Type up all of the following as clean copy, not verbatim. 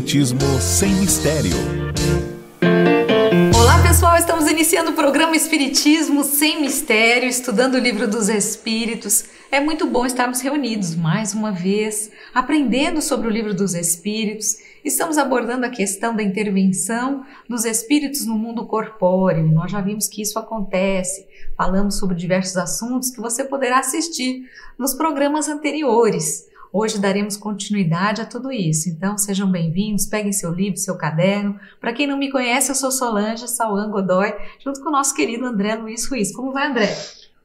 Espiritismo sem mistério. Olá pessoal, estamos iniciando o programa Espiritismo sem mistério, estudando o Livro dos Espíritos. É muito bom estarmos reunidos mais uma vez, aprendendo sobre o Livro dos Espíritos. Estamos abordando a questão da intervenção dos espíritos no mundo corpóreo. Nós já vimos que isso acontece. Falamos sobre diversos assuntos que você poderá assistir nos programas anteriores. Hoje daremos continuidade a tudo isso. Então sejam bem-vindos, peguem seu livro, seu caderno. Para quem não me conhece, eu sou Solange Sauan Godoy, junto com o nosso querido André Luiz Ruiz. Como vai, André?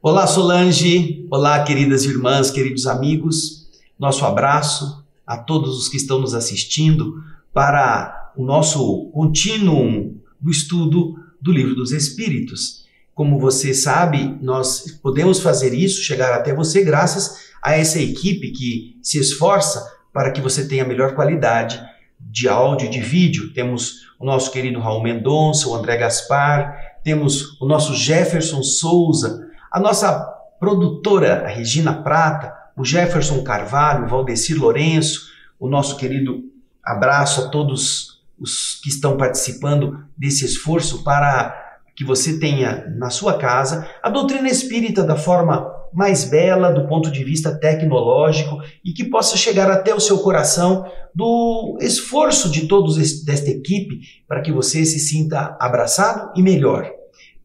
Olá, Solange. Olá, queridas irmãs, queridos amigos. Nosso abraço a todos os que estão nos assistindo para o nosso contínuo do estudo do Livro dos Espíritos. Como você sabe, nós podemos fazer isso, chegar até você, graças a essa equipe que se esforça para que você tenha a melhor qualidade de áudio e de vídeo. Temos o nosso querido Raul Mendonça, o André Gaspar, temos o nosso Jefferson Souza, a nossa produtora a Regina Prata, o Jefferson Carvalho, o Valdecir Lourenço, o nosso querido abraço a todos os que estão participando desse esforço para que você tenha na sua casa a doutrina espírita da forma mais bela do ponto de vista tecnológico e que possa chegar até o seu coração do esforço de todos desta equipe para que você se sinta abraçado e melhor.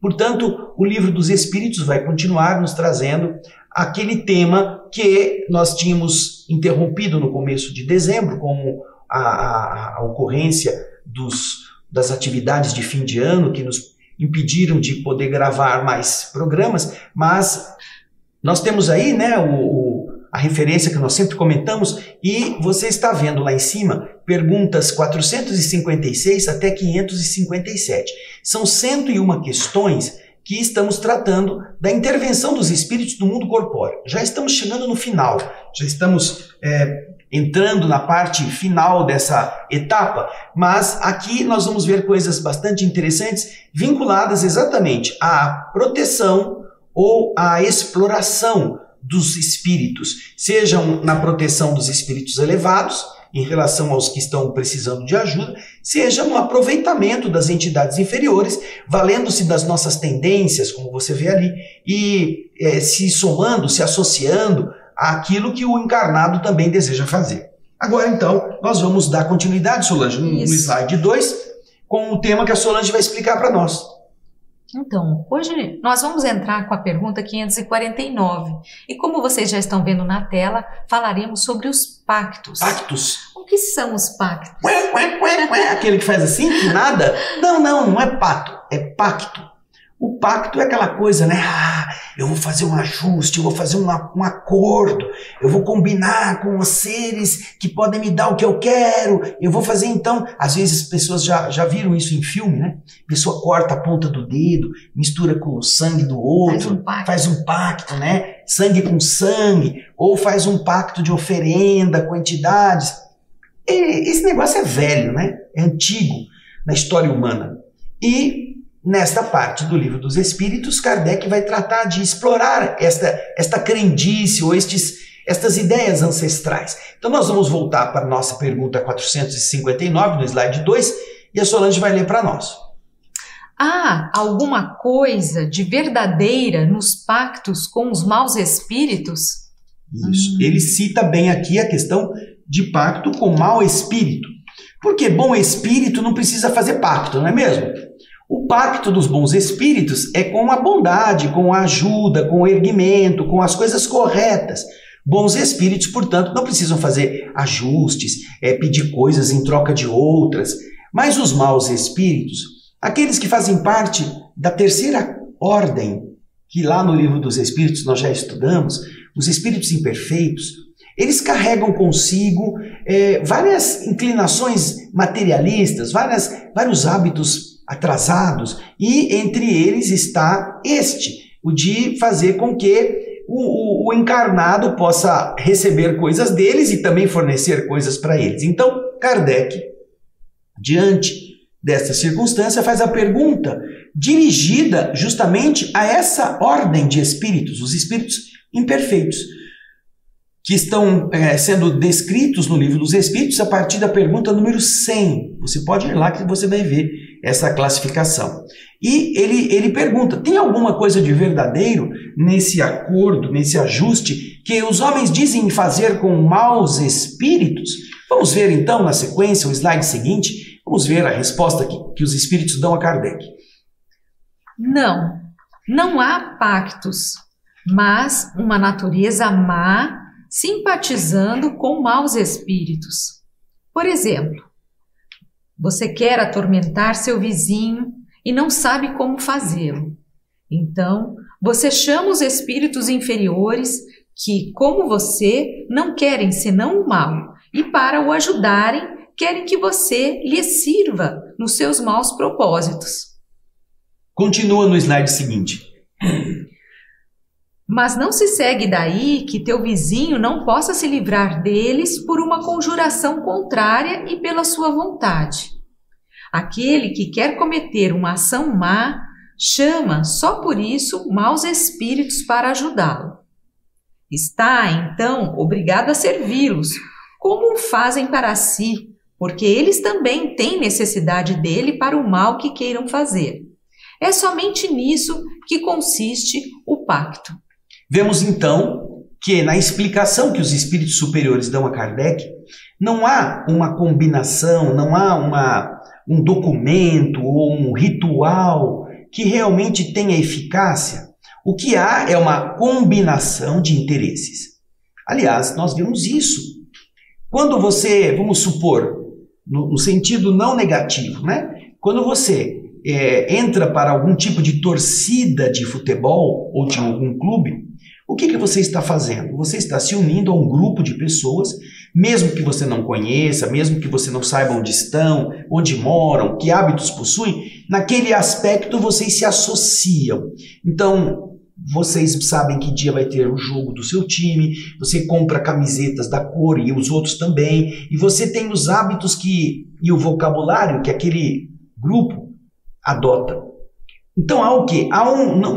Portanto, o Livro dos Espíritos vai continuar nos trazendo aquele tema que nós tínhamos interrompido no começo de dezembro, como a ocorrência das atividades de fim de ano que nos impediram de poder gravar mais programas, mas nós temos aí, né, a referência que nós sempre comentamos e você está vendo lá em cima perguntas 456 até 557. São 101 questões que estamos tratando da intervenção dos espíritos no mundo corpóreo. Já estamos chegando no final, já estamos entrando na parte final dessa etapa, mas aqui nós vamos ver coisas bastante interessantes vinculadas exatamente à proteção ou à exploração dos espíritos, sejam na proteção dos espíritos elevados, em relação aos que estão precisando de ajuda, seja no aproveitamento das entidades inferiores, valendo-se das nossas tendências, como você vê ali, e se somando, se associando àquilo que o encarnado também deseja fazer. Agora, então, nós vamos dar continuidade, Solange, no slide 2, com o tema que a Solange vai explicar para nós. Então, hoje nós vamos entrar com a pergunta 549. E como vocês já estão vendo na tela, falaremos sobre os pactos. Pactos? O que são os pactos? Aquele que faz assim, que nada? Não é pato, é pacto. O pacto é aquela coisa, né? Eu vou fazer um ajuste, eu vou fazer um acordo, eu vou combinar com os seres que podem me dar o que eu quero, eu vou fazer então... Às vezes as pessoas já viram isso em filme, né? A pessoa corta a ponta do dedo, mistura com o sangue do outro, faz um pacto, né? Sangue com sangue, ou faz um pacto de oferenda com entidades. Esse negócio é velho, né? É antigo na história humana. E nesta parte do Livro dos Espíritos, Kardec vai tratar de explorar esta crendice ou estas ideias ancestrais. Então nós vamos voltar para a nossa pergunta 459, no slide 2, e a Solange vai ler para nós. Há alguma coisa de verdadeira nos pactos com os maus espíritos? Isso. Ele cita bem aqui a questão de pacto com mau espírito. Porque bom espírito não precisa fazer pacto, não é mesmo? O pacto dos bons espíritos é com a bondade, com a ajuda, com o erguimento, com as coisas corretas. Bons espíritos, portanto, não precisam fazer ajustes, pedir coisas em troca de outras. Mas os maus espíritos, aqueles que fazem parte da terceira ordem, que lá no Livro dos Espíritos nós já estudamos, os espíritos imperfeitos, eles carregam consigo várias inclinações materialistas, vários hábitos atrasados, e entre eles está o de fazer com que o encarnado possa receber coisas deles e também fornecer coisas para eles. Então, Kardec, diante desta circunstância, faz a pergunta dirigida justamente a essa ordem de espíritos, os espíritos imperfeitos. que estão sendo descritos no Livro dos Espíritos a partir da pergunta número 100. Você pode ir lá que você vai ver essa classificação. E ele pergunta, tem alguma coisa de verdadeiro nesse acordo, nesse ajuste que os homens dizem fazer com maus espíritos? Vamos ver então na sequência, o slide seguinte, vamos ver a resposta que os espíritos dão a Kardec. Não há pactos, mas uma natureza má simpatizando com maus espíritos. Por exemplo, você quer atormentar seu vizinho e não sabe como fazê-lo. Então, você chama os espíritos inferiores que, como você, não querem senão o mal e, para o ajudarem, querem que você lhes sirva nos seus maus propósitos. Continua no slide seguinte. Mas não se segue daí que teu vizinho não possa se livrar deles por uma conjuração contrária e pela sua vontade. Aquele que quer cometer uma ação má, chama só por isso maus espíritos para ajudá-lo. Está, então, obrigado a servi-los, como o fazem para si, porque eles também têm necessidade dele para o mal que queiram fazer. É somente nisso que consiste o pacto. Vemos então que na explicação que os espíritos superiores dão a Kardec, não há uma combinação, não há um documento ou um ritual que realmente tenha eficácia. O que há é uma combinação de interesses. Aliás, nós vemos isso. Quando você, vamos supor, no sentido não negativo, né? Quando você entra para algum tipo de torcida de futebol ou de algum clube, o que você está fazendo? Você está se unindo a um grupo de pessoas, mesmo que você não conheça, mesmo que você não saiba onde estão, onde moram, que hábitos possuem, naquele aspecto vocês se associam. Então, vocês sabem que dia vai ter o jogo do seu time, você compra camisetas da cor e os outros também, e você tem os hábitos e o vocabulário que aquele grupo adota. Então há o quê?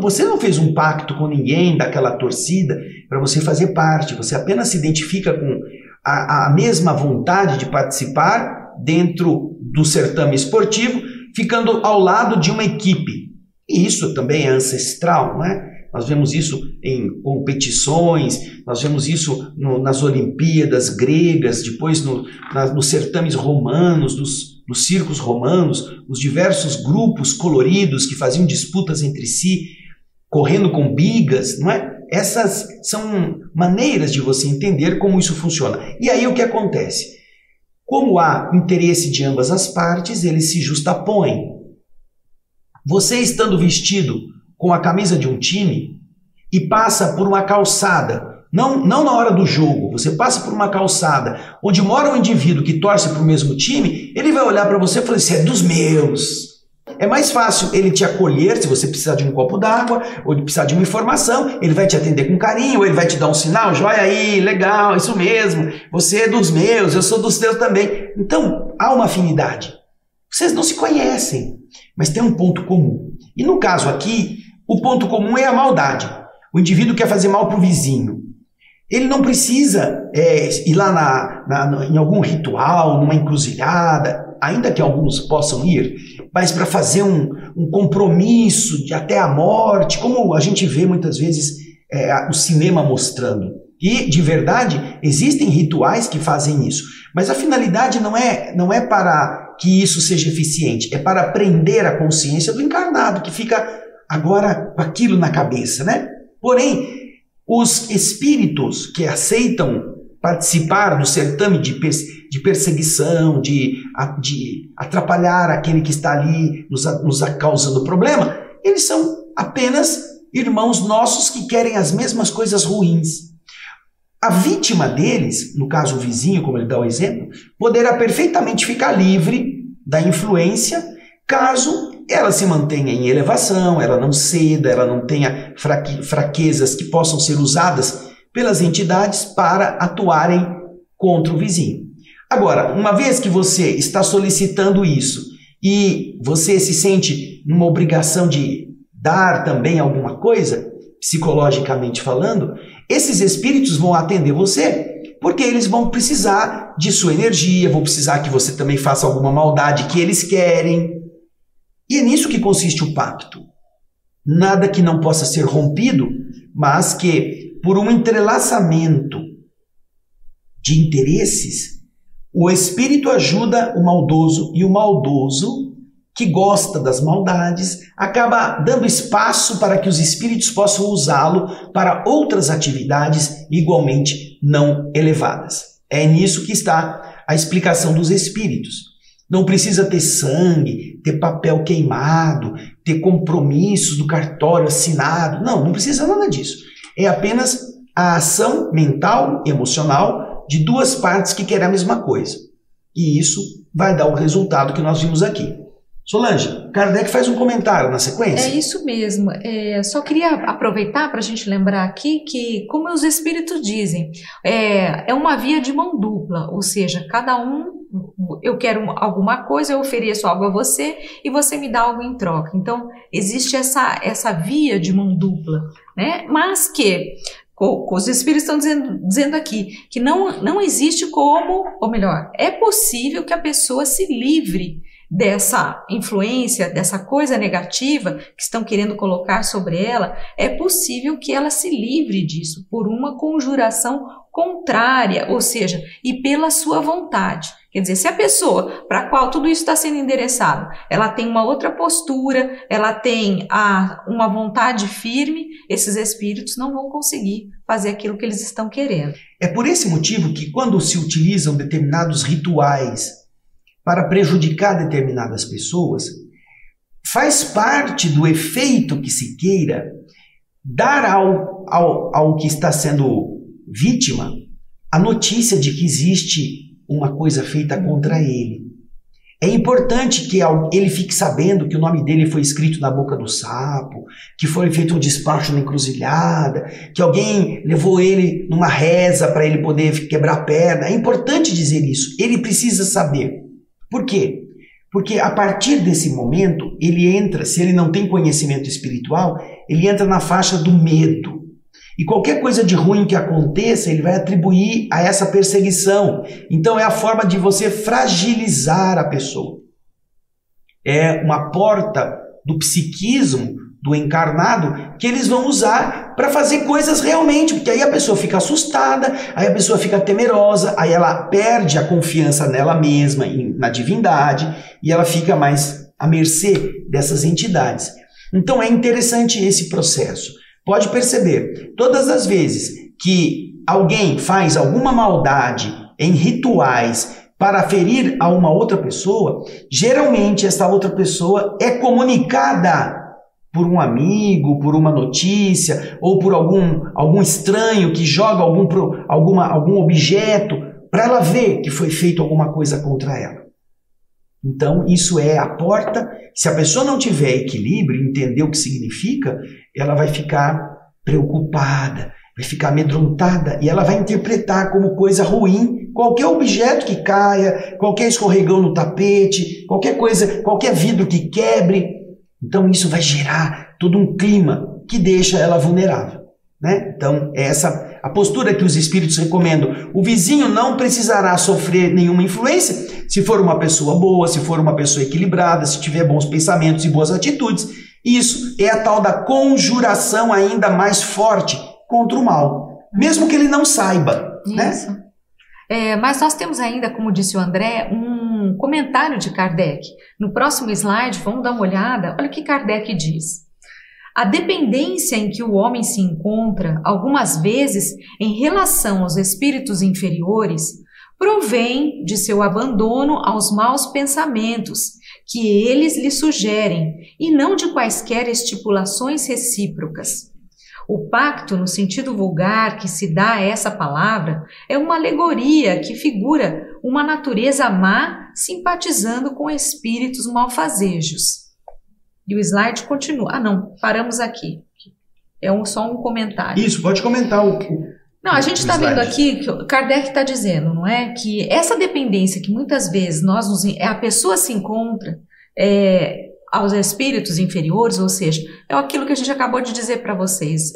Você não fez um pacto com ninguém daquela torcida para você fazer parte, você apenas se identifica com a mesma vontade de participar dentro do certame esportivo, ficando ao lado de uma equipe. E isso também é ancestral, não é? Nós vemos isso em competições, nós vemos isso nas Olimpíadas gregas, depois nos certames romanos, nos circos romanos, os diversos grupos coloridos que faziam disputas entre si, correndo com bigas, não é? Essas são maneiras de você entender como isso funciona. E aí o que acontece? Como há interesse de ambas as partes, eles se justapõem. Você estando vestido com a camisa de um time e passa por uma calçada, não na hora do jogo, você passa por uma calçada onde mora um indivíduo que torce para o mesmo time, ele vai olhar para você e falar, isso é dos meus. É mais fácil ele te acolher se você precisar de um copo d'água ou precisar de uma informação, ele vai te atender com carinho, ou ele vai te dar um sinal, joia aí, legal, isso mesmo, você é dos meus, eu sou dos teus também. Então, há uma afinidade. Vocês não se conhecem, mas tem um ponto comum. E no caso aqui, o ponto comum é a maldade. O indivíduo quer fazer mal para o vizinho. Ele não precisa ir lá em algum ritual, numa encruzilhada, ainda que alguns possam ir, mas para fazer um compromisso de até a morte, como a gente vê muitas vezes o cinema mostrando. E, de verdade, existem rituais que fazem isso. Mas a finalidade não é para que isso seja eficiente, é para prender a consciência do encarnado, que fica agora com aquilo na cabeça, né? Porém, os espíritos que aceitam participar do certame de perseguição, de atrapalhar aquele que está ali nos causando problema, eles são apenas irmãos nossos que querem as mesmas coisas ruins. A vítima deles, no caso o vizinho, como ele dá o exemplo, poderá perfeitamente ficar livre da influência caso ela se mantenha em elevação, ela não ceda, ela não tenha fraquezas que possam ser usadas pelas entidades para atuarem contra o vizinho. Agora, uma vez que você está solicitando isso e você se sente numa obrigação de dar também alguma coisa, psicologicamente falando, esses espíritos vão atender você, porque eles vão precisar de sua energia, vão precisar que você também faça alguma maldade que eles querem. E é nisso que consiste o pacto. Nada que não possa ser rompido, mas que, por um entrelaçamento de interesses, o espírito ajuda o maldoso, e o maldoso, que gosta das maldades, acaba dando espaço para que os espíritos possam usá-lo para outras atividades igualmente não elevadas. É nisso que está a explicação dos espíritos. Não precisa ter sangue, ter papel queimado, ter compromissos do cartório assinado. Não precisa nada disso. É apenas a ação mental, emocional, de duas partes que querem a mesma coisa. E isso vai dar o resultado que nós vimos aqui. Solange, Kardec faz um comentário na sequência. É isso mesmo. Só queria aproveitar para a gente lembrar aqui que, como os espíritos dizem, é uma via de mão dupla, ou seja, cada um, eu quero alguma coisa, eu ofereço algo a você e você me dá algo em troca. Então, existe essa via de mão dupla, né? Mas que os espíritos estão dizendo aqui que não existe como, ou melhor, é possível que a pessoa se livre dessa influência, dessa coisa negativa que estão querendo colocar sobre ela. É possível que ela se livre disso por uma conjuração contrária, ou seja, e pela sua vontade. Quer dizer, se a pessoa para a qual tudo isso está sendo endereçado, ela tem uma outra postura, ela tem uma vontade firme, esses espíritos não vão conseguir fazer aquilo que eles estão querendo. É por esse motivo que, quando se utilizam determinados rituais para prejudicar determinadas pessoas, faz parte do efeito que se queira dar ao que está sendo vítima a notícia de que existe uma coisa feita contra ele. É importante que ele fique sabendo que o nome dele foi escrito na boca do sapo, que foi feito um despacho na encruzilhada, que alguém levou ele numa reza para ele poder quebrar a perna. É importante dizer isso. Ele precisa saber. Por quê? Porque a partir desse momento, ele entra, se ele não tem conhecimento espiritual, ele entra na faixa do medo. E qualquer coisa de ruim que aconteça, ele vai atribuir a essa perseguição. Então é a forma de você fragilizar a pessoa. É uma porta do psiquismo do encarnado que eles vão usar para fazer coisas realmente, porque aí a pessoa fica assustada, aí a pessoa fica temerosa, aí ela perde a confiança nela mesma, na divindade, e ela fica mais à mercê dessas entidades. Então é interessante esse processo. Pode perceber, todas as vezes que alguém faz alguma maldade em rituais para ferir a uma outra pessoa, geralmente essa outra pessoa é comunicada por um amigo, por uma notícia, ou por algum estranho que joga algum objeto para ela ver que foi feito alguma coisa contra ela. Então, isso é a porta. Se a pessoa não tiver equilíbrio, entender o que significa, ela vai ficar preocupada, vai ficar amedrontada e ela vai interpretar como coisa ruim qualquer objeto que caia, qualquer escorregão no tapete, qualquer coisa, qualquer vidro que quebre. Então isso vai gerar todo um clima que deixa ela vulnerável, né? Então é essa a postura que os espíritos recomendam. O vizinho não precisará sofrer nenhuma influência se for uma pessoa boa, se for uma pessoa equilibrada, se tiver bons pensamentos e boas atitudes. Isso é a tal da conjuração ainda mais forte contra o mal, mesmo que ele não saiba, isso, né? Mas nós temos ainda, como disse o André, um comentário de Kardec. No próximo slide, vamos dar uma olhada. Olha o que Kardec diz. A dependência em que o homem se encontra, algumas vezes em relação aos espíritos inferiores, provém de seu abandono aos maus pensamentos que eles lhe sugerem e não de quaisquer estipulações recíprocas. O pacto, no sentido vulgar que se dá a essa palavra, é uma alegoria que figura uma natureza má simpatizando com espíritos malfazejos. E o slide continua. Paramos aqui. Só um comentário. Isso, pode comentar Não, a gente está vendo aqui que o Kardec está dizendo, não é? Que essa dependência que muitas vezes a pessoa se encontra, aos espíritos inferiores, ou seja, é aquilo que a gente acabou de dizer para vocês.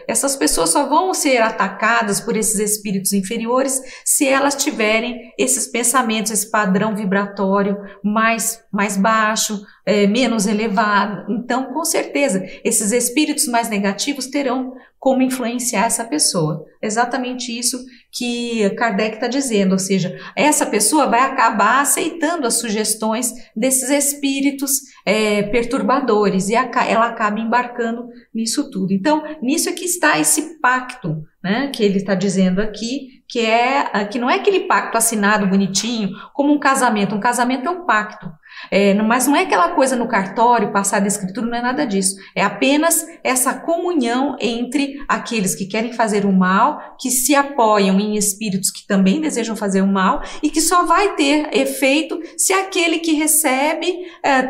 Essas pessoas só vão ser atacadas por esses espíritos inferiores se elas tiverem esses pensamentos, esse padrão vibratório mais baixo, menos elevado. Então, com certeza, esses espíritos mais negativos terão como influenciar essa pessoa. Exatamente isso que Kardec está dizendo, ou seja, essa pessoa vai acabar aceitando as sugestões desses espíritos perturbadores e ela acaba embarcando nisso tudo. Então, nisso é que está esse pacto, né, que ele está dizendo aqui, que não é aquele pacto assinado bonitinho, como um casamento. Um casamento é um pacto. Mas não é aquela coisa no cartório, passada escritura, não é nada disso. É apenas essa comunhão entre aqueles que querem fazer o mal, que se apoiam em espíritos que também desejam fazer o mal e que só vai ter efeito se aquele que recebe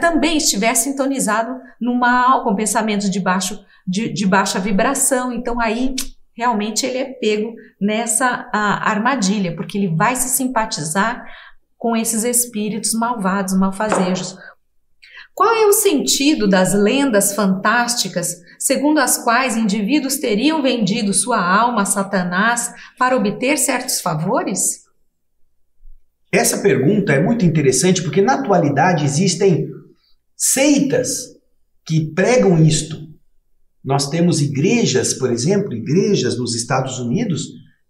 também estiver sintonizado no mal, com pensamentos de baixa vibração. Então aí realmente ele é pego nessa armadilha, porque ele vai se simpatizar com esses espíritos malvados, malfazejos. Qual é o sentido das lendas fantásticas, segundo as quais indivíduos teriam vendido sua alma a Satanás para obter certos favores? Essa pergunta é muito interessante porque na atualidade existem seitas que pregam isto. Nós temos igrejas, por exemplo, igrejas nos Estados Unidos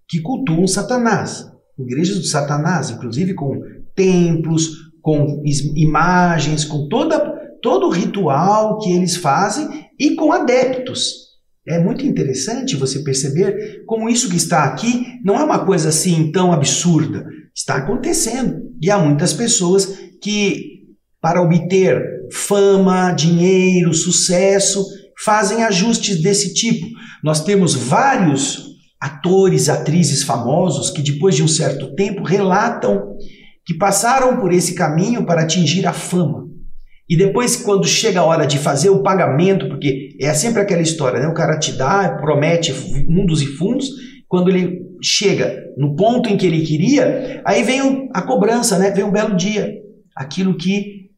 que cultuam Satanás. Igrejas do Satanás, inclusive com templos, com imagens, com todo o ritual que eles fazem e com adeptos. É muito interessante você perceber como isso que está aqui não é uma coisa assim tão absurda. Está acontecendo. E há muitas pessoas que, para obter fama, dinheiro, sucesso, fazem ajustes desse tipo. Nós temos vários atores, atrizes famosos que depois de um certo tempo relatam que passaram por esse caminho para atingir a fama. E depois, quando chega a hora de fazer o pagamento, porque é sempre aquela história, né? O cara te dá, promete mundos e fundos, quando ele chega no ponto em que ele queria, aí vem a cobrança, né? Vem um belo dia. Aquilo que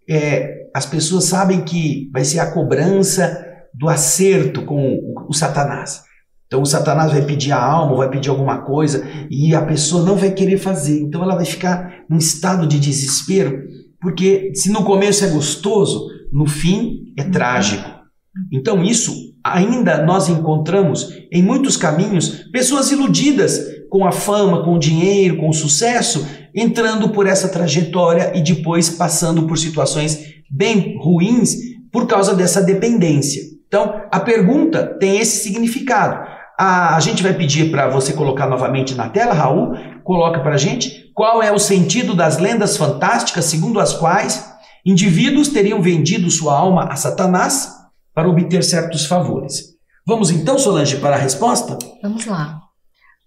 as pessoas sabem que vai ser a cobrança do acerto com o Satanás. Então o Satanás vai pedir a alma, vai pedir alguma coisa e a pessoa não vai querer fazer. Então ela vai ficar num estado de desespero, porque se no começo é gostoso, no fim é trágico. Então isso ainda nós encontramos em muitos caminhos pessoas iludidas com a fama, com o dinheiro, com o sucesso, entrando por essa trajetória e depois passando por situações bem ruins por causa dessa dependência. Então, a pergunta tem esse significado. A gente vai pedir para você colocar novamente na tela, Raul, coloca para a gente qual é o sentido das lendas fantásticas segundo as quais indivíduos teriam vendido sua alma a Satanás para obter certos favores. Vamos então, Solange, para a resposta? Vamos lá.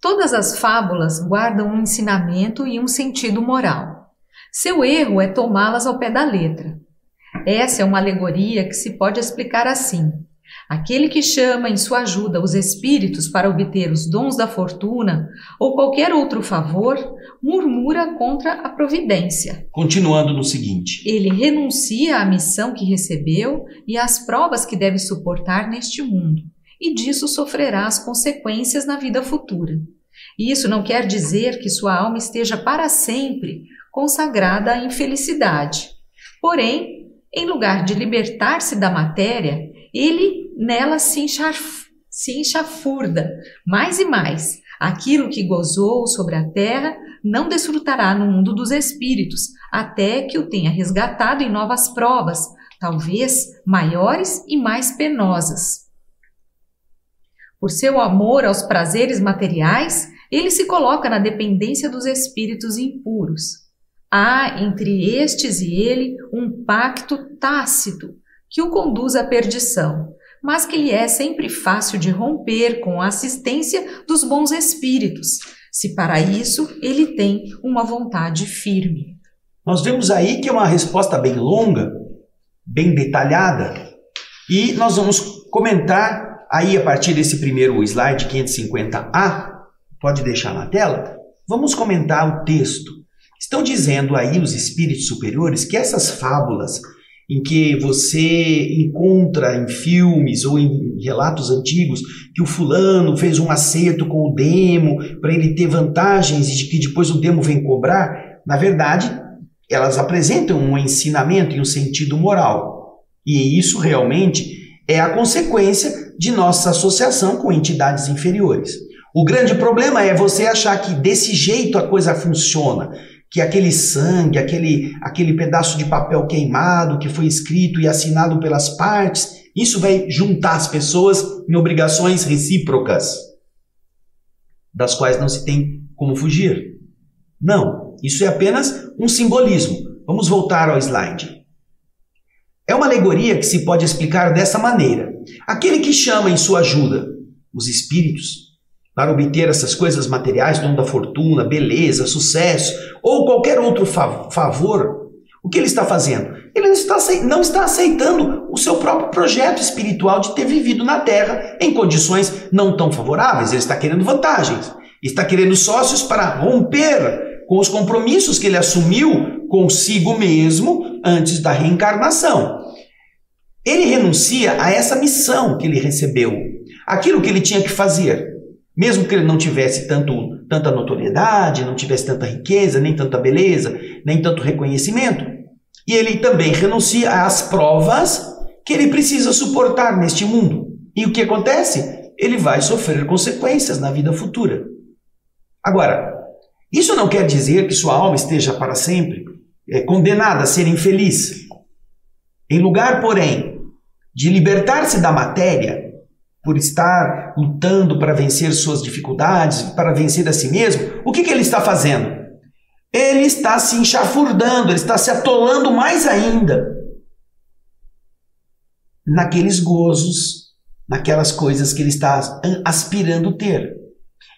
Todas as fábulas guardam um ensinamento e um sentido moral. Seu erro é tomá-las ao pé da letra. Essa é uma alegoria que se pode explicar assim. Aquele que chama em sua ajuda os espíritos para obter os dons da fortuna ou qualquer outro favor, murmura contra a providência. Continuando no seguinte. Ele renuncia à missão que recebeu e às provas que deve suportar neste mundo, e disso sofrerá as consequências na vida futura. Isso não quer dizer que sua alma esteja para sempre consagrada à infelicidade. Porém, em lugar de libertar-se da matéria, ele nela se enxafurda mais e mais. Aquilo que gozou sobre a terra não desfrutará no mundo dos espíritos, até que o tenha resgatado em novas provas, talvez maiores e mais penosas. Por seu amor aos prazeres materiais, ele se coloca na dependência dos espíritos impuros. Há entre estes e ele um pacto tácito que o conduz à perdição, mas que lhe é sempre fácil de romper com a assistência dos bons espíritos, se para isso ele tem uma vontade firme. Nós vemos aí que é uma resposta bem longa, bem detalhada, e nós vamos comentar aí a partir desse primeiro slide 550A, pode deixar na tela, vamos comentar o texto. Estão dizendo aí os espíritos superiores que essas fábulas em que você encontra em filmes ou em relatos antigos que o fulano fez um acerto com o demo para ele ter vantagens e de que depois o demo vem cobrar, na verdade, elas apresentam um ensinamento e um sentido moral. E isso realmente é a consequência de nossa associação com entidades inferiores. O grande problema é você achar que desse jeito a coisa funciona, que aquele sangue, aquele pedaço de papel queimado que foi escrito e assinado pelas partes, isso vai juntar as pessoas em obrigações recíprocas, das quais não se tem como fugir. Não, isso é apenas um simbolismo. Vamos voltar ao slide. É uma alegoria que se pode explicar dessa maneira. Aquele que chama em sua ajuda os espíritos para obter essas coisas materiais, dom da fortuna, beleza, sucesso ou qualquer outro favor, o que ele está fazendo? Ele não está aceitando o seu próprio projeto espiritual de ter vivido na Terra em condições não tão favoráveis. Ele está querendo vantagens, está querendo sócios para romper com os compromissos que ele assumiu consigo mesmo antes da reencarnação. Ele renuncia a essa missão que ele recebeu, aquilo que ele tinha que fazer. Mesmo que ele não tivesse tanta notoriedade, não tivesse tanta riqueza, nem tanta beleza, nem tanto reconhecimento. E ele também renuncia às provas que ele precisa suportar neste mundo. E o que acontece? Ele vai sofrer consequências na vida futura. Agora, isso não quer dizer que sua alma esteja para sempre condenada a ser infeliz. Em lugar, porém, de libertar-se da matéria, por estar lutando para vencer suas dificuldades, para vencer a si mesmo, o que ele está fazendo? Ele está se enxafurdando, ele está se atolando mais ainda naqueles gozos, naquelas coisas que ele está aspirando ter.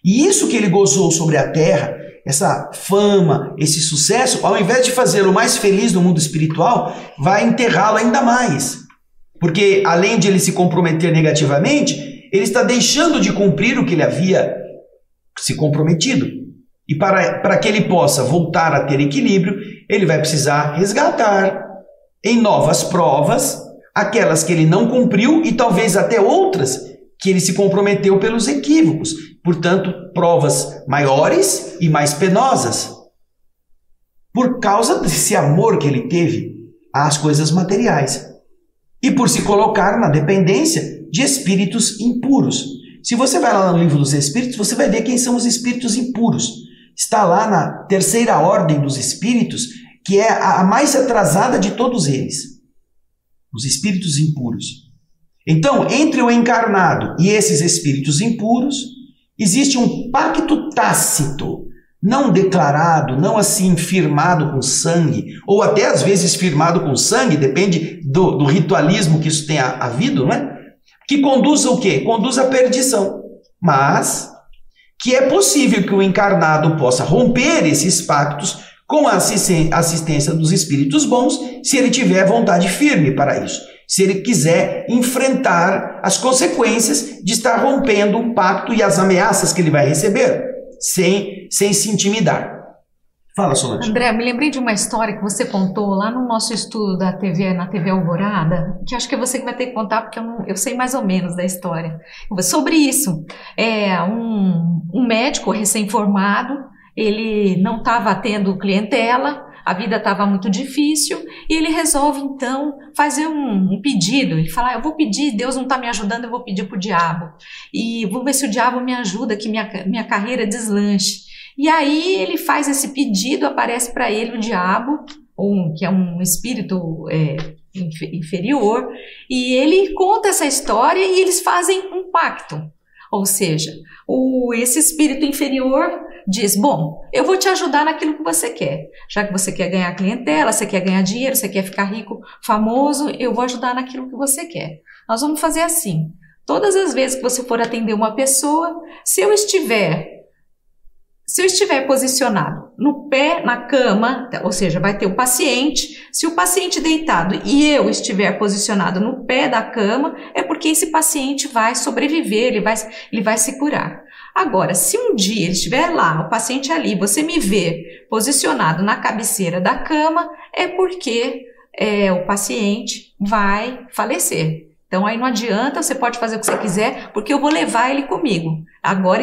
E isso que ele gozou sobre a terra, essa fama, esse sucesso, ao invés de fazê-lo mais feliz no mundo espiritual, vai enterrá-lo ainda mais. Porque, além de ele se comprometer negativamente, ele está deixando de cumprir o que ele havia se comprometido. E para que ele possa voltar a ter equilíbrio, ele vai precisar resgatar em novas provas aquelas que ele não cumpriu e talvez até outras que ele se comprometeu pelos equívocos. Portanto, provas maiores e mais penosas. Por causa desse amor que ele teve às coisas materiais. E por se colocar na dependência de espíritos impuros. Se você vai lá no livro dos espíritos, você vai ver quem são os espíritos impuros. Está lá na terceira ordem dos espíritos, que é a mais atrasada de todos eles. Os espíritos impuros. Então, entre o encarnado e esses espíritos impuros, existe um pacto tácito, não declarado, não assim firmado com sangue, ou até às vezes firmado com sangue, depende do ritualismo que isso tenha havido, não é? Que conduz o quê? Conduz à perdição. Mas que é possível que o encarnado possa romper esses pactos com a assistência dos espíritos bons, se ele tiver vontade firme para isso. Se ele quiser enfrentar as consequências de estar rompendo um pacto e as ameaças que ele vai receber, sem se intimidar. Fala, Solange. André, me lembrei de uma história que você contou lá no nosso estudo da TV, na TV Alvorada, que acho que é você que vai ter que contar, porque eu sei mais ou menos da história. Sobre isso, um médico recém-formado, ele não estava tendo clientela, a vida estava muito difícil, e ele resolve, então, fazer um pedido. Ele fala, eu vou pedir, Deus não está me ajudando, eu vou pedir para o diabo. E vou ver se o diabo me ajuda, que minha carreira deslanche. E aí ele faz esse pedido, aparece para ele o diabo, que é um espírito inferior, e ele conta essa história e eles fazem um pacto. Ou seja, esse espírito inferior diz, bom, eu vou te ajudar naquilo que você quer. Já que você quer ganhar clientela, você quer ganhar dinheiro, você quer ficar rico, famoso, eu vou ajudar naquilo que você quer. Nós vamos fazer assim. Todas as vezes que você for atender uma pessoa, se eu estiver posicionado no pé, na cama, ou seja, vai ter o paciente, se o paciente deitado e eu estiver posicionado no pé da cama, é porque esse paciente vai sobreviver, ele vai se curar. Agora, se um dia ele estiver lá, o paciente ali, você me vê posicionado na cabeceira da cama, é porque o paciente vai falecer. Então aí não adianta, você pode fazer o que você quiser, porque eu vou levar ele comigo. Agora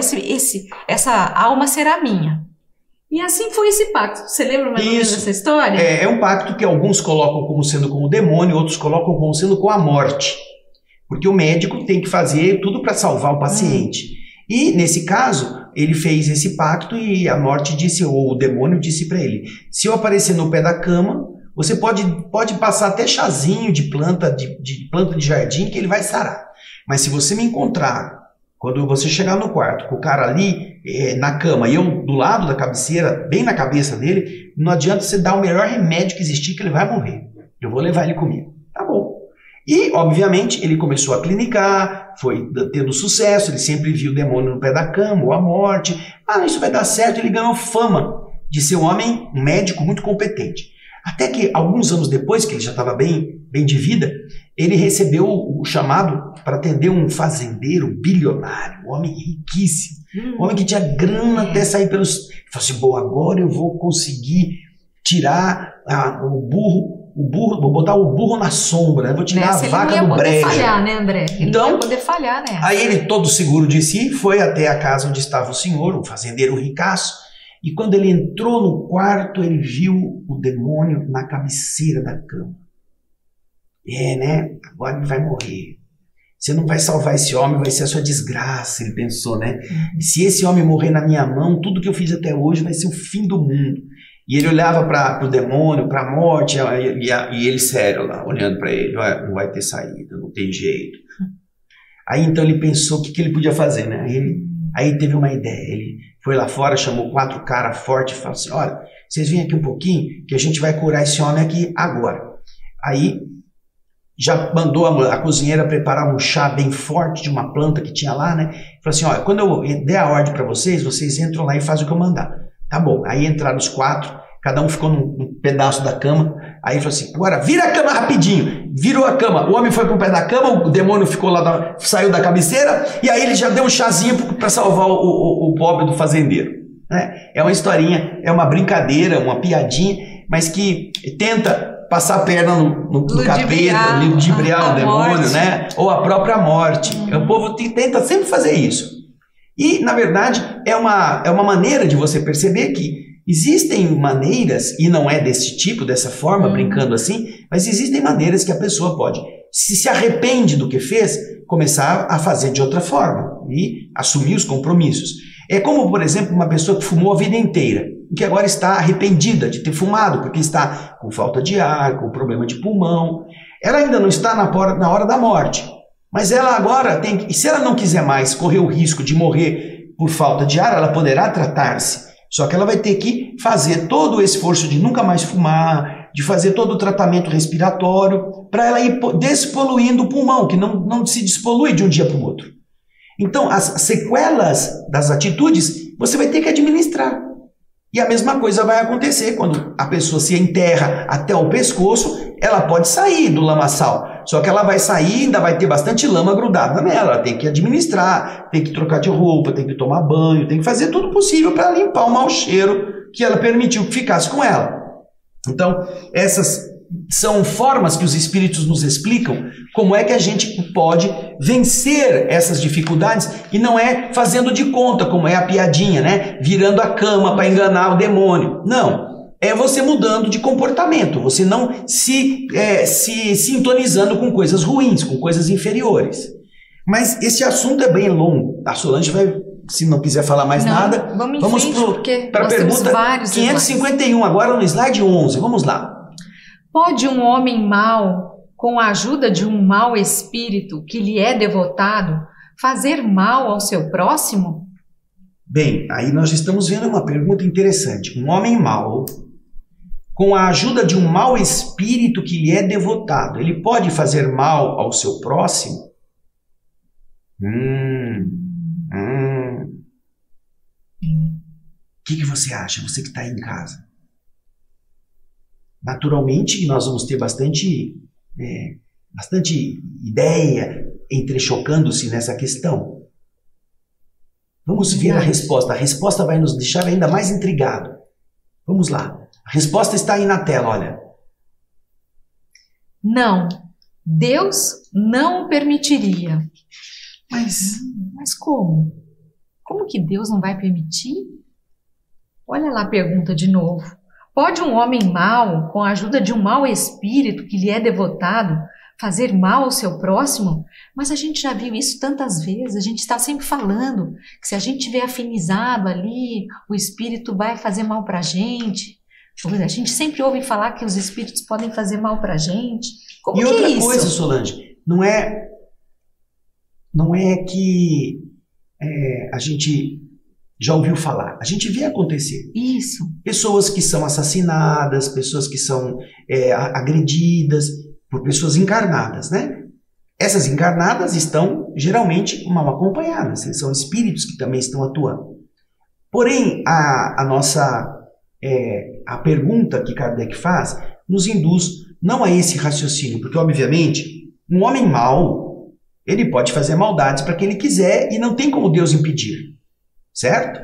essa alma será minha. E assim foi esse pacto. Você lembra mais ou menos dessa história? É um pacto que alguns colocam como sendo com o demônio, outros colocam como sendo com a morte. Porque o médico tem que fazer tudo para salvar o paciente. E nesse caso, ele fez esse pacto e a morte disse, ou o demônio disse para ele, se eu aparecer no pé da cama, você pode passar até chazinho de planta de jardim que ele vai sarar. Mas se você me encontrar, quando você chegar no quarto com o cara ali na cama e eu do lado da cabeceira, bem na cabeça dele, não adianta você dar o melhor remédio que existir que ele vai morrer. Eu vou levar ele comigo. Tá bom. E, obviamente, ele começou a clinicar, foi tendo sucesso, ele sempre viu o demônio no pé da cama, ou a morte. Isso vai dar certo, ele ganhou fama de ser um homem, um médico muito competente. Até que, alguns anos depois, que ele já estava bem de vida, ele recebeu o chamado para atender um fazendeiro bilionário, um homem riquíssimo, um homem que tinha grana até sair pelos... Ele falou assim, bom, agora eu vou conseguir tirar o burro, vou botar o burro na sombra, vou tirar a vaca do brejo. Ele não ia poder falhar, né, André? Ele não ia poder falhar, né? Aí ele, todo seguro de si, foi até a casa onde estava o senhor, um fazendeiro ricaço, e quando ele entrou no quarto, ele viu o demônio na cabeceira da cama. Né? Agora ele vai morrer. Você não vai salvar esse homem, vai ser a sua desgraça, ele pensou, né? Se esse homem morrer na minha mão, tudo que eu fiz até hoje vai ser o fim do mundo. E ele olhava para o demônio, para a morte, e ele sério lá, olhando para ele, não vai ter saída, não tem jeito. Aí então ele pensou o que ele podia fazer, né? Aí teve uma ideia, ele foi lá fora, chamou 4 caras fortes e falou assim, olha, vocês vêm aqui um pouquinho, que a gente vai curar esse homem aqui agora. Aí já mandou a cozinheira preparar um chá bem forte de uma planta que tinha lá, né? Falou assim, olha, quando eu der a ordem para vocês entram lá e fazem o que eu mandar. Tá bom, aí entraram os 4, cada um ficou num pedaço da cama, aí falou assim, agora vira a cama rapidinho, virou a cama, o homem foi pro pé da cama, o demônio ficou lá, saiu da cabeceira, e aí ele já deu um chazinho para salvar o pobre do fazendeiro. Né? É uma historinha, é uma brincadeira, uma piadinha, mas que tenta passar a perna no capeta, ludibriar o demônio, morte. Né? Ou a própria morte. O povo tenta sempre fazer isso. E, na verdade, é uma maneira de você perceber que existem maneiras, e não é desse tipo, dessa forma, brincando assim, mas existem maneiras que a pessoa pode, se arrepende do que fez, começar a fazer de outra forma e assumir os compromissos. É como, por exemplo, uma pessoa que fumou a vida inteira, que agora está arrependida de ter fumado, porque está com falta de ar, com problema de pulmão. Ela ainda não está na hora da morte. Mas ela agora tem que, se ela não quiser mais correr o risco de morrer por falta de ar, ela poderá tratar-se. Só que ela vai ter que fazer todo o esforço de nunca mais fumar, de fazer todo o tratamento respiratório, para ela ir despoluindo o pulmão, que não se despolui de um dia para o outro. Então, as sequelas das atitudes, você vai ter que administrar. E a mesma coisa vai acontecer quando a pessoa se enterra até o pescoço, ela pode sair do lamaçal. Só que ela vai sair e ainda vai ter bastante lama grudada nela. Ela tem que administrar, tem que trocar de roupa, tem que tomar banho, tem que fazer tudo possível para limpar o mau cheiro que ela permitiu que ficasse com ela. Então, essas são formas que os espíritos nos explicam como é que a gente pode vencer essas dificuldades, e não é fazendo de conta, como é a piadinha, né? Virando a cama para enganar o demônio. Não. É você mudando de comportamento, você não se sintonizando com coisas ruins, com coisas inferiores. Mas esse assunto é bem longo. A Solange vai, se não quiser falar mais nada, vamos para a pergunta 551, agora no slide 11. Vamos lá. Pode um homem mau, com a ajuda de um mau espírito que lhe é devotado, fazer mal ao seu próximo? Bem, aí nós estamos vendo uma pergunta interessante. Um homem mau, com a ajuda de um mau espírito que lhe é devotado, ele pode fazer mal ao seu próximo? O que você acha, você que está aí em casa? Naturalmente, nós vamos ter bastante ideia entrechocando-se nessa questão. Vamos ver a resposta. A resposta vai nos deixar ainda mais intrigados. Vamos lá. A resposta está aí na tela, olha. Não, Deus não o permitiria. Mas como? Como que Deus não vai permitir? Olha lá a pergunta de novo. Pode um homem mau, com a ajuda de um mau espírito que lhe é devotado, fazer mal ao seu próximo? Mas a gente já viu isso tantas vezes, a gente está sempre falando que se a gente tiver afinizado ali, o espírito vai fazer mal para a gente. A gente sempre ouve falar que os espíritos podem fazer mal para a gente. Como e que é outra isso? coisa, Solange, não é que a gente já ouviu falar, a gente vê acontecer. Isso. Pessoas que são assassinadas, pessoas que são agredidas por pessoas encarnadas, né? Essas encarnadas estão geralmente mal acompanhadas, são espíritos que também estão atuando. Porém, a pergunta que Kardec faz nos induz não a esse raciocínio, porque obviamente um homem mau, ele pode fazer maldades para quem ele quiser e não tem como Deus impedir, certo?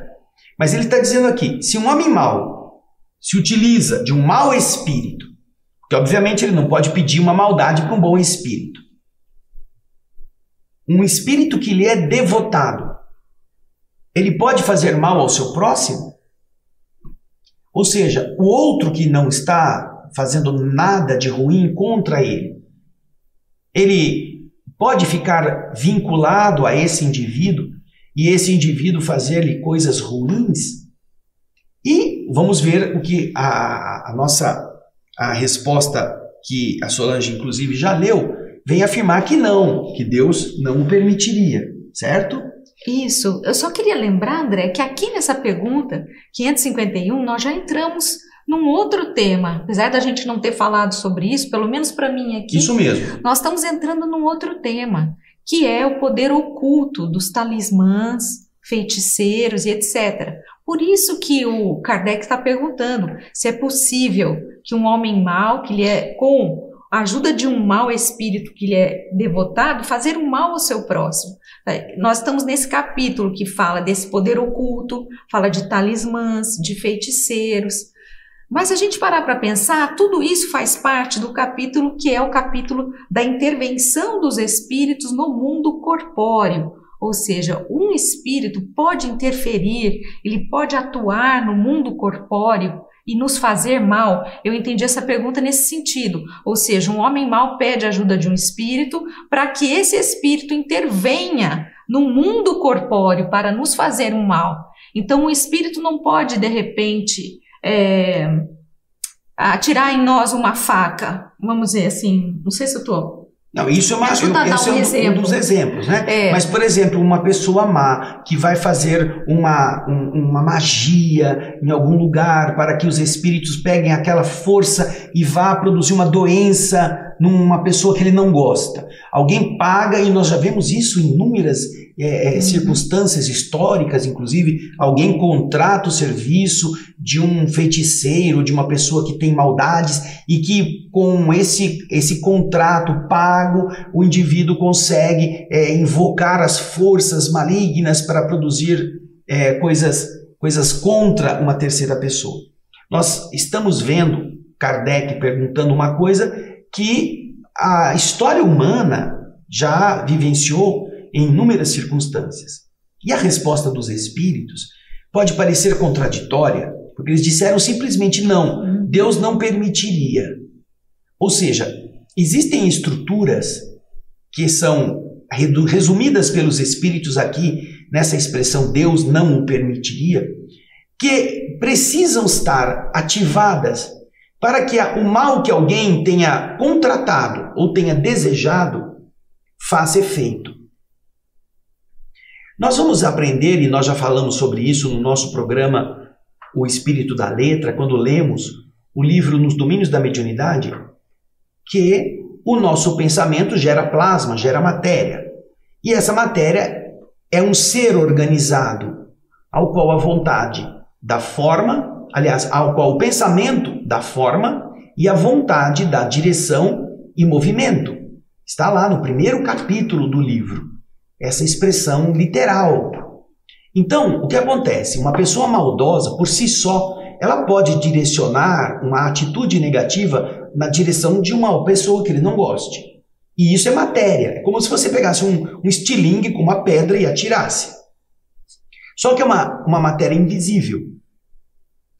Mas ele está dizendo aqui, se um homem mau se utiliza de um mau espírito, porque obviamente ele não pode pedir uma maldade para um bom espírito, um espírito que lhe é devotado, ele pode fazer mal ao seu próximo? Ou seja, o outro que não está fazendo nada de ruim contra ele, ele pode ficar vinculado a esse indivíduo e esse indivíduo fazer-lhe coisas ruins? E vamos ver o que a resposta que a Solange inclusive já leu, vem afirmar que não, que Deus não o permitiria, certo? Isso. Eu só queria lembrar, André, que aqui nessa pergunta 551 nós já entramos num outro tema. Apesar da gente não ter falado sobre isso, pelo menos para mim aqui, isso mesmo. Nós estamos entrando num outro tema, que é o poder oculto dos talismãs, feiticeiros e etc. Por isso que o Kardec está perguntando se é possível que um homem mau, que lhe é com a ajuda de um mau espírito que lhe é devotado, fazer um mal ao seu próximo. Nós estamos nesse capítulo que fala desse poder oculto, fala de talismãs, de feiticeiros. Mas a gente parar para pensar, tudo isso faz parte do capítulo que é o capítulo da intervenção dos espíritos no mundo corpóreo. Ou seja, um espírito pode interferir, ele pode atuar no mundo corpóreo e nos fazer mal. Eu entendi essa pergunta nesse sentido. Ou seja, um homem mau pede ajuda de um espírito para que esse espírito intervenha no mundo corpóreo para nos fazer um mal. Então, o espírito não pode, de repente, atirar em nós uma faca. Vamos dizer assim, não sei se eu estou... Não, isso é um dos exemplos, né? Mas, por exemplo, uma pessoa má que vai fazer uma magia em algum lugar para que os espíritos peguem aquela força e vá produzir uma doença numa pessoa que ele não gosta. Alguém paga, e nós já vemos isso em inúmeras circunstâncias históricas, inclusive, alguém contrata o serviço de um feiticeiro, de uma pessoa que tem maldades e que com esse contrato pago, o indivíduo consegue invocar as forças malignas para produzir coisas contra uma terceira pessoa. Nós estamos vendo Kardec perguntando uma coisa que a história humana já vivenciou em inúmeras circunstâncias. E a resposta dos espíritos pode parecer contraditória, porque eles disseram simplesmente não, Deus não permitiria. Ou seja, existem estruturas que são resumidas pelos espíritos aqui, nessa expressão Deus não o permitiria, que precisam estar ativadas para que o mal que alguém tenha contratado ou tenha desejado faça efeito. Nós vamos aprender, e nós já falamos sobre isso no nosso programa O Espírito da Letra, quando lemos o livro Nos Domínios da Mediunidade, que o nosso pensamento gera plasma, gera matéria. E essa matéria é um ser organizado, ao qual a vontade dá forma, aliás, ao qual o pensamento dá forma e a vontade dá direção e movimento. Está lá no primeiro capítulo do livro, essa expressão literal. Então, o que acontece? Uma pessoa maldosa, por si só, ela pode direcionar uma atitude negativa na direção de uma pessoa que ele não goste. E isso é matéria. É como se você pegasse um estilingue com uma pedra e atirasse. Só que é uma matéria invisível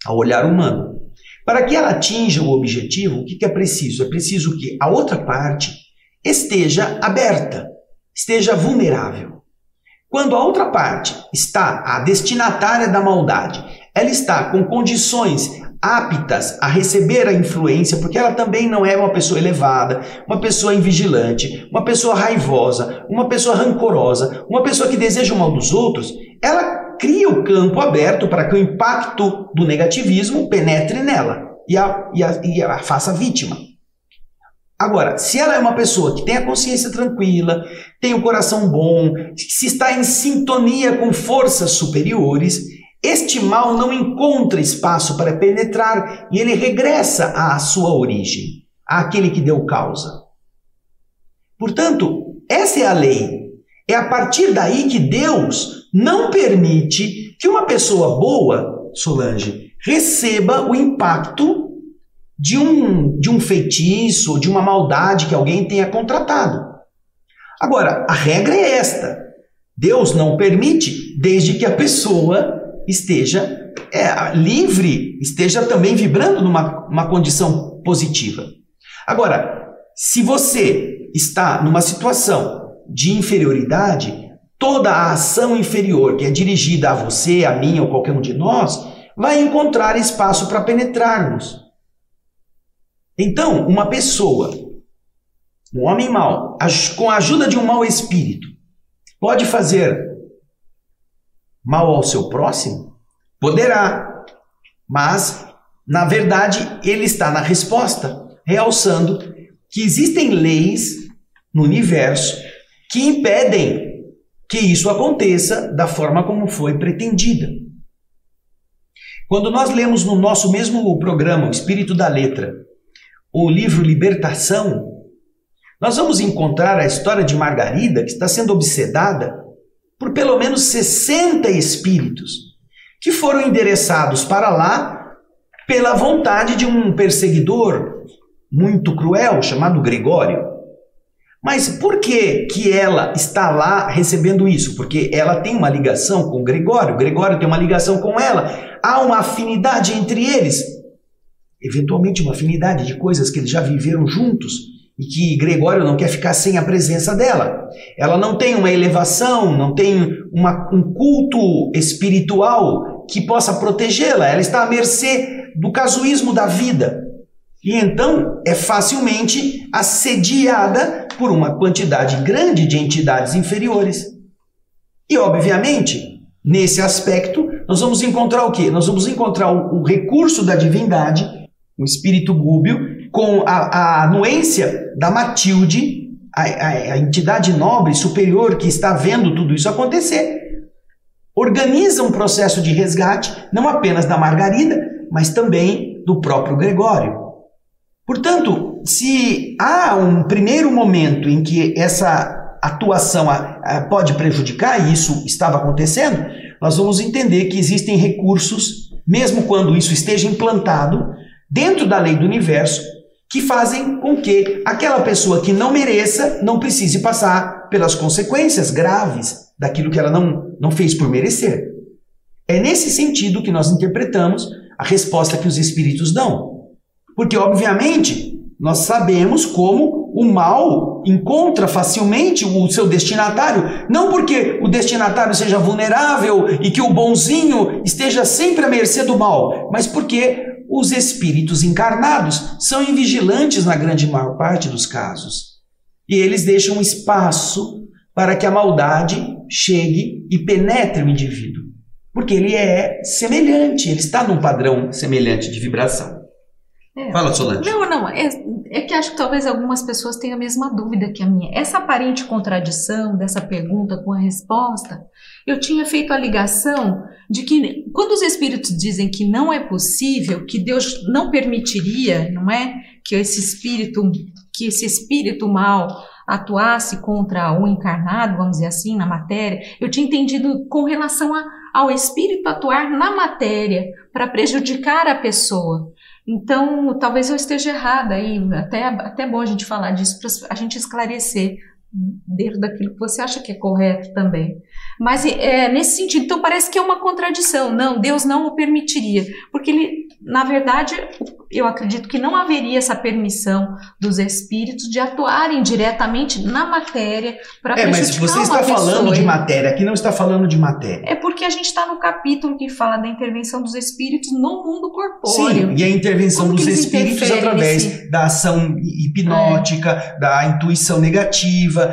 ao olhar humano. Para que ela atinja o objetivo, o que é preciso? É preciso que a outra parte esteja aberta, esteja vulnerável. Quando a outra parte está, a destinatária da maldade, ela está com condições aptas a receber a influência, porque ela também não é uma pessoa elevada, uma pessoa invigilante, uma pessoa raivosa, uma pessoa rancorosa, uma pessoa que deseja o mal dos outros, ela cria o campo aberto para que o impacto do negativismo penetre nela e a faça vítima. Agora, se ela é uma pessoa que tem a consciência tranquila, tem o coração bom, se está em sintonia com forças superiores, este mal não encontra espaço para penetrar e ele regressa à sua origem, àquele que deu causa. Portanto, essa é a lei. É a partir daí que Deus não permite que uma pessoa boa, Solange, receba o impacto de um feitiço, de uma maldade que alguém tenha contratado. Agora, a regra é esta. Deus não permite, desde que a pessoa esteja livre, esteja também vibrando numa condição positiva. Agora, se você está numa situação de inferioridade, toda a ação inferior que é dirigida a você, a mim ou qualquer um de nós, vai encontrar espaço para penetrarmos. Então, uma pessoa, um homem mau, com a ajuda de um mau espírito, pode fazer mal ao seu próximo? Poderá, mas, na verdade, ele está na resposta, realçando que existem leis no universo que impedem que isso aconteça da forma como foi pretendida. Quando nós lemos no nosso mesmo programa, O Espírito da Letra, o livro Libertação, nós vamos encontrar a história de Margarida, que está sendo obsedada por pelo menos 60 espíritos que foram endereçados para lá pela vontade de um perseguidor muito cruel chamado Gregório. Mas por que ela está lá recebendo isso? Porque ela tem uma ligação com Gregório, Gregório tem uma ligação com ela, há uma afinidade entre eles, eventualmente uma afinidade de coisas que eles já viveram juntos, e que Gregório não quer ficar sem a presença dela. Ela não tem uma elevação, não tem um culto espiritual que possa protegê-la. Ela está à mercê do casuísmo da vida. E então é facilmente assediada por uma quantidade grande de entidades inferiores. E, obviamente, nesse aspecto, nós vamos encontrar o quê? Nós vamos encontrar o recurso da divindade, o espírito gúbio, com a anuência da Matilde, a entidade nobre, superior, que está vendo tudo isso acontecer. Organiza um processo de resgate, não apenas da Margarida, mas também do próprio Gregório. Portanto, se há um primeiro momento em que essa atuação pode prejudicar, e isso estava acontecendo, nós vamos entender que existem recursos, mesmo quando isso esteja implantado, dentro da lei do universo, que fazem com que aquela pessoa que não mereça não precise passar pelas consequências graves daquilo que ela não fez por merecer. É nesse sentido que nós interpretamos a resposta que os espíritos dão. Porque, obviamente, nós sabemos como o mal encontra facilmente o seu destinatário, não porque o destinatário seja vulnerável e que o bonzinho esteja sempre à mercê do mal, mas porque os espíritos encarnados são invigilantes na grande maior parte dos casos. E eles deixam espaço para que a maldade chegue e penetre o indivíduo. Porque ele é semelhante, ele está num padrão semelhante de vibração. Fala, Solange. Não, é que acho que talvez algumas pessoas tenham a mesma dúvida que a minha. Essa aparente contradição dessa pergunta com a resposta, eu tinha feito a ligação de que quando os espíritos dizem que não é possível, que Deus não permitiria, não é, que esse espírito mal atuasse contra o encarnado, vamos dizer assim, na matéria, eu tinha entendido com relação ao espírito atuar na matéria para prejudicar a pessoa. Então, talvez eu esteja errada aí, até bom a gente falar disso, para a gente esclarecer dentro daquilo que você acha que é correto também. Mas nesse sentido, então parece que é uma contradição. Não, Deus não o permitiria, porque ele, na verdade, eu acredito que não haveria essa permissão dos espíritos de atuarem diretamente na matéria para prejudicar mas você está uma pessoa. falando de matéria, aqui não está falando de matéria. É porque a gente está no capítulo que fala da intervenção dos espíritos no mundo corpóreo. Sim, e a intervenção dos espíritos através da ação hipnótica, da intuição negativa,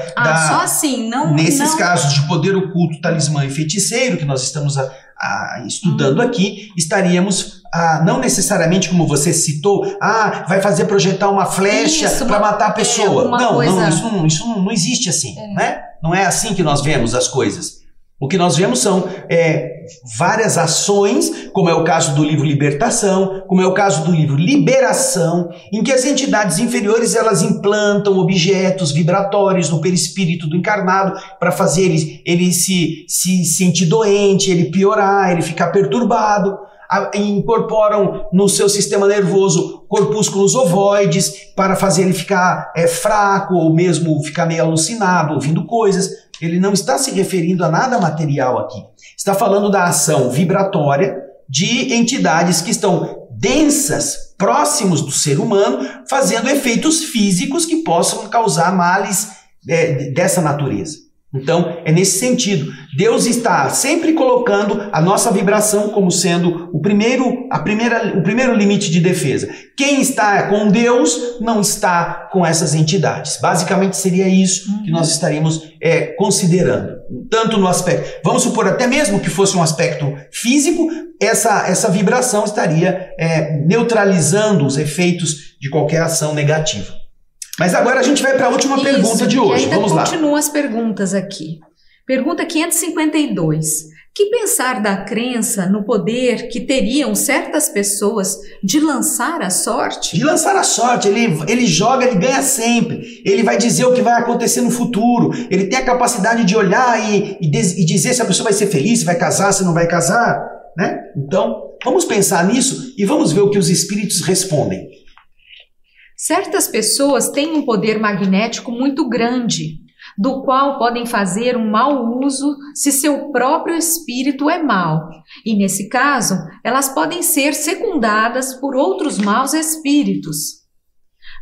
só assim, nesses casos de poder oculto, talismã e feiticeiro que nós estamos estudando aqui, estaríamos não necessariamente, como você citou, vai fazer projetar uma flecha para matar a pessoa. Isso não existe assim, né? Não é assim que nós vemos as coisas. O que nós vemos são várias ações, como é o caso do livro Libertação, como é o caso do livro Liberação, em que as entidades inferiores elas implantam objetos vibratórios no perispírito do encarnado para fazer ele se sentir doente, ele piorar, ele ficar perturbado. Incorporam no seu sistema nervoso corpúsculos ovoides para fazer ele ficar fraco ou mesmo ficar meio alucinado, ouvindo coisas. Ele não está se referindo a nada material aqui. Está falando da ação vibratória de entidades que estão densas, próximos do ser humano, fazendo efeitos físicos que possam causar males dessa natureza. Então, é nesse sentido. Deus está sempre colocando a nossa vibração como sendo o primeiro limite de defesa. Quem está com Deus não está com essas entidades. Basicamente seria isso que nós estaríamos considerando. Tanto no aspecto, vamos supor até mesmo que fosse um aspecto físico, essa vibração estaria neutralizando os efeitos de qualquer ação negativa. Mas agora a gente vai para a última pergunta de hoje. Vamos lá. Continuam as perguntas aqui. Pergunta 552. Que pensar da crença no poder que teriam certas pessoas de lançar a sorte? De lançar a sorte. Ele joga, ele ganha sempre. Ele vai dizer o que vai acontecer no futuro. Ele tem a capacidade de olhar e dizer se a pessoa vai ser feliz, se vai casar, se não vai casar, né? Então, vamos pensar nisso e vamos ver o que os espíritos respondem. Certas pessoas têm um poder magnético muito grande, do qual podem fazer um mau uso se seu próprio espírito é mau. E nesse caso, elas podem ser secundadas por outros maus espíritos.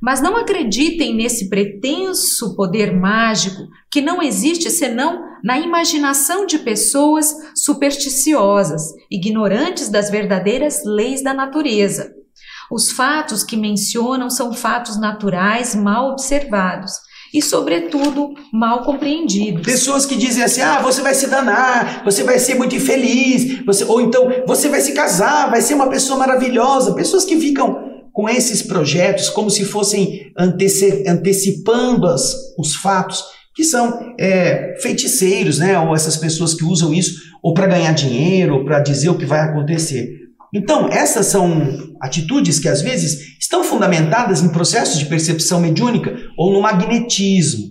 Mas não acreditem nesse pretenso poder mágico que não existe senão na imaginação de pessoas supersticiosas, ignorantes das verdadeiras leis da natureza. Os fatos que mencionam são fatos naturais mal observados e, sobretudo, mal compreendidos. Pessoas que dizem assim, você vai se danar, você vai ser muito infeliz, ou então você vai se casar, vai ser uma pessoa maravilhosa. Pessoas que ficam com esses projetos como se fossem antecipando os fatos, que são feiticeiros, né? Ou essas pessoas que usam isso ou para ganhar dinheiro, ou para dizer o que vai acontecer. Então, essas são atitudes que às vezes estão fundamentadas em processos de percepção mediúnica ou no magnetismo.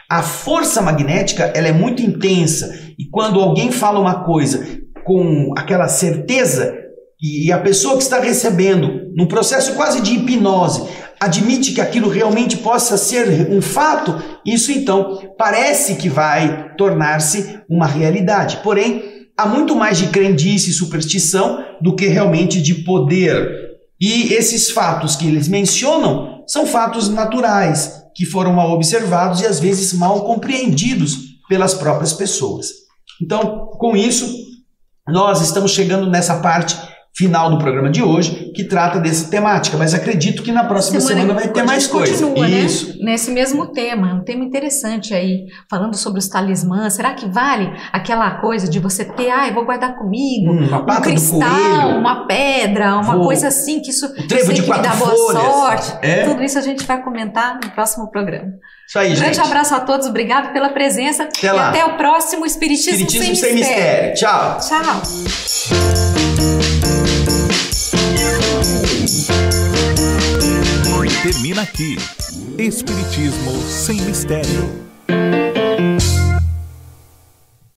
A força magnética ela é muito intensa e quando alguém fala uma coisa com aquela certeza e a pessoa que está recebendo, num processo quase de hipnose, admite que aquilo realmente possa ser um fato, isso então parece que vai tornar-se uma realidade. Porém, há muito mais de crendice e superstição do que realmente de poder. E esses fatos que eles mencionam são fatos naturais, que foram mal observados e às vezes mal compreendidos pelas próprias pessoas. Então, com isso, nós estamos chegando nessa parte final do programa de hoje, que trata dessa temática, mas acredito que na próxima semana vai ter mais coisa. Continua, isso. Né? Nesse mesmo tema, um tema interessante aí, falando sobre os talismãs. Será que vale aquela coisa de você ter, eu vou guardar comigo, um cristal, uma pedra, uma coisa assim, que isso trevo de 4 folhas. Boa sorte. Tudo isso a gente vai comentar no próximo programa. Isso aí, gente. Grande abraço a todos, obrigado pela presença. Até lá. E até o próximo Espiritismo Sem Mistério. Tchau. Tchau. Termina aqui. Espiritismo Sem Mistério.